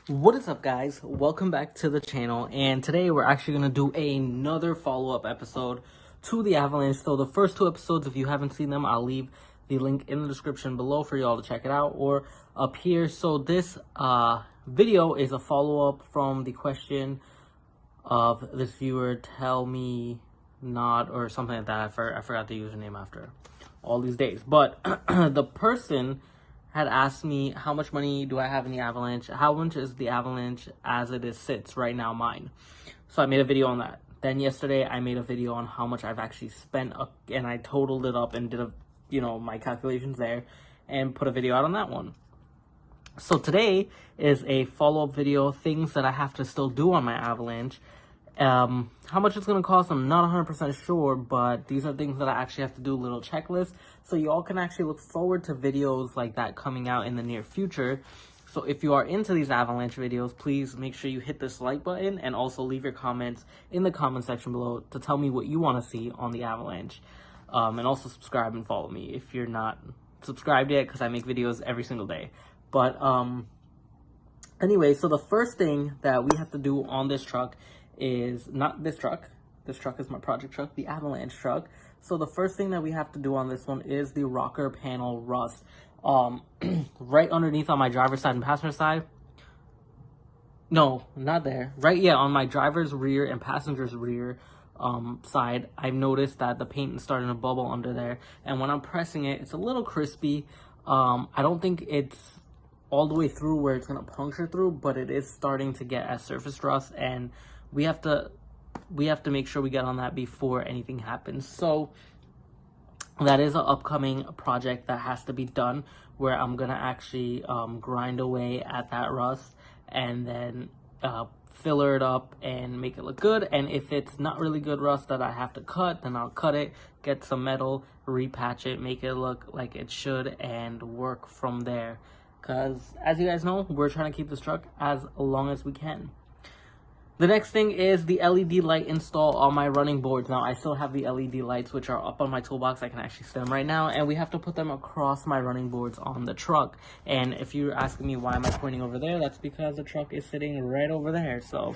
What is up, guys? Welcome back to the channel, and today we're actually going to do another follow-up episode to the avalanche. So the first two episodes, if you haven't seen them, I'll leave the link in the description below for y'all to check it out, or up here. So this video is a follow-up from the question of this viewer, Tell Me Not, or something like that. I forgot the username after all these days, but the person had asked me, how much money do I have in the avalanche? How much is the avalanche as it sits right now mine? So I made a video on that. Then yesterday I made a video on how much I've actually spent, and I totaled it up and did my calculations there and put a video out on that one. So today is a follow-up video, things that I have to still do on my avalanche. How much it's going to cost, I'm not 100% sure, but these are things that I actually have to do, little checklists, so you all can actually look forward to videos like that coming out in the near future. So if you are into these avalanche videos, please make sure you hit this like button and also leave your comments in the comment section below to tell me what you want to see on the avalanche. And also subscribe and follow me if you're not subscribed yet, because I make videos every single day. But anyway, so the first thing that we have to do on this truck is not this truck. This truck is my project truck, the avalanche truck. So the first thing that we have to do on this one is the rocker panel rust. Right underneath on my driver's side and passenger side. No, not there. Right, yeah, on my driver's rear and passenger's rear side, I've noticed that the paint is starting to bubble under there. And when I'm pressing it, it's a little crispy. I don't think it's all the way through where it's going to puncture through, but it is starting to get as surface rust, and we have to make sure we get on that before anything happens. So that is an upcoming project that has to be done, where I'm gonna actually grind away at that rust and then filler it up and make it look good. And if it's not really good rust that I have to cut, then I'll cut it, get some metal, repatch it, make it look like it should, and work from there. Because as you guys know, we're trying to keep this truck as long as we can. The next thing is the LED light install on my running boards. Now, I still have the LED lights, which are up on my toolbox. I can actually see them right now, and we have to put them across my running boards on the truck. And if you're asking me why am I pointing over there, that's because the truck is sitting right over there. So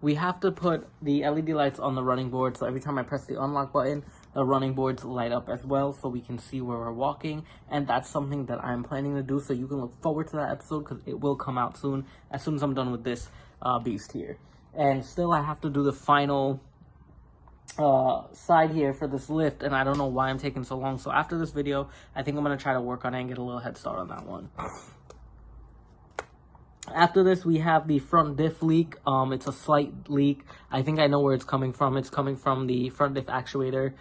we have to put the LED lights on the running board, so every time I press the unlock button, the running boards light up as well, so we can see where we're walking. And that's something that I'm planning to do, so you can look forward to that episode, because it will come out soon as I'm done with this beast here. And still I have to do the final side here for this lift, and I don't know why I'm taking so long. So after this video, I think I'm going to try to work on it and get a little head start on that one. After this, we have the front diff leak. It's a slight leak. I think I know where it's coming from. It's coming from the front diff actuator.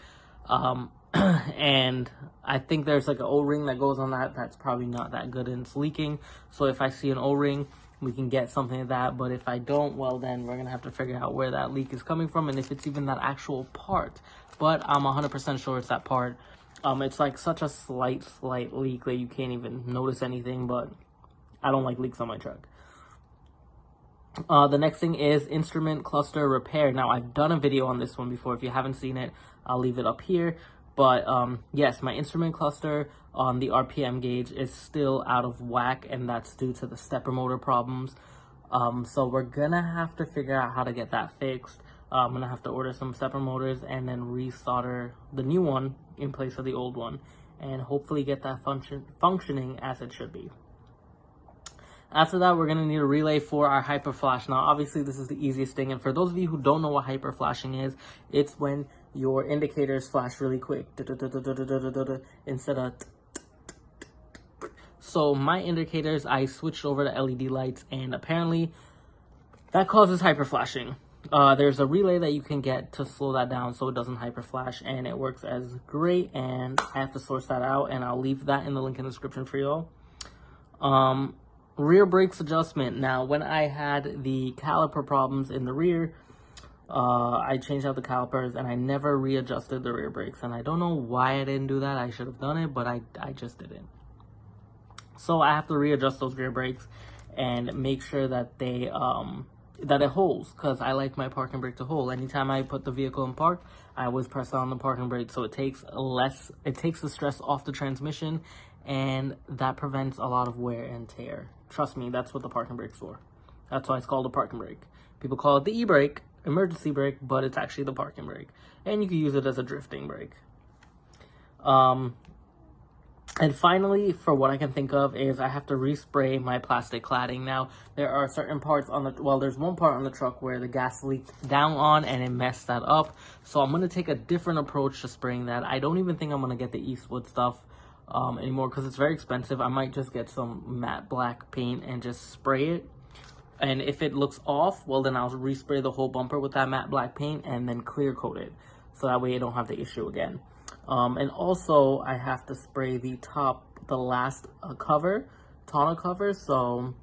And I think there's like an O-ring that goes on that. That's probably not that good and it's leaking. So if I see an O-ring, we can get something like that. But if I don't, well, then we're going to have to figure out where that leak is coming from and if it's even that actual part. But I'm 100% sure it's that part. It's like such a slight leak that you can't even notice anything, but I don't like leaks on my truck. The next thing is instrument cluster repair. Now, I've done a video on this one before. If you haven't seen it, I'll leave it up here. But yes, my instrument cluster on the RPM gauge is still out of whack, and that's due to the stepper motor problems. So we're gonna have to figure out how to get that fixed. I'm gonna have to order some stepper motors and then resolder the new one in place of the old one, and hopefully get that functioning as it should be. After that, we're going to need a relay for our hyper flash. Now, obviously, this is the easiest thing. And for those of you who don't know what hyper flashing is, it's when your indicators flash really quick instead of. So my indicators, I switched over to LED lights, and apparently that causes hyper flashing. There's a relay that you can get to slow that down so it doesn't hyper flash, and it works as great. And I have to source that out, and I'll leave that in the link in the description for y'all. Rear brakes adjustment. Now, when I had the caliper problems in the rear, I changed out the calipers and I never readjusted the rear brakes. And I don't know why I didn't do that. I should have done it, but I just didn't. So I have to readjust those rear brakes and make sure that they that it holds, because I like my parking brake to hold. Anytime I put the vehicle in park, I always press on the parking brake, so it takes the stress off the transmission, and that prevents a lot of wear and tear. Trust me, that's what the parking brake's for. That's why it's called a parking brake. People call it the e-brake, emergency brake, but it's actually the parking brake. And you can use it as a drifting brake. And finally, for what I can think of, is I have to respray my plastic cladding. Now, there are certain parts on the, well, there's one part on the truck where the gas leaked down on and it messed that up. So I'm going to take a different approach to spraying that. I don't even think I'm going to get the Eastwood stuff anymore because it's very expensive. I might just get some matte black paint and just spray it. And if it looks off, well, then I'll respray the whole bumper with that matte black paint and then clear coat it. So that way I don't have the issue again. And also, I have to spray the last cover, tonneau cover. So,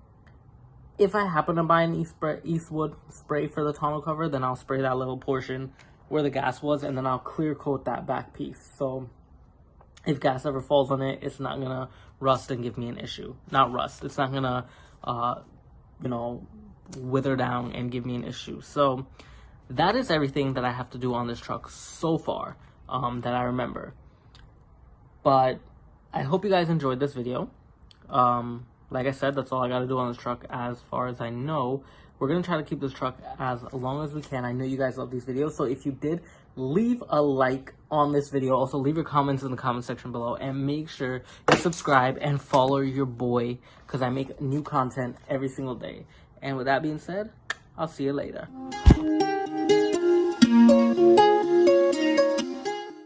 if I happen to buy an Eastwood spray for the tonneau cover, then I'll spray that little portion where the gas was, and then I'll clear coat that back piece. So, if gas ever falls on it, it's not gonna rust and give me an issue. Not rust. It's not gonna, wither down and give me an issue. So, that is everything that I have to do on this truck so far. That I remember. But I hope you guys enjoyed this video. Like I said, that's all I got to do on this truck as far as I know. We're going to try to keep this truck as long as we can. I know you guys love these videos, so if you did, leave a like on this video. Also, leave your comments in the comment section below, and make sure you subscribe and follow your boy, because I make new content every single day. And with that being said, I'll see you later.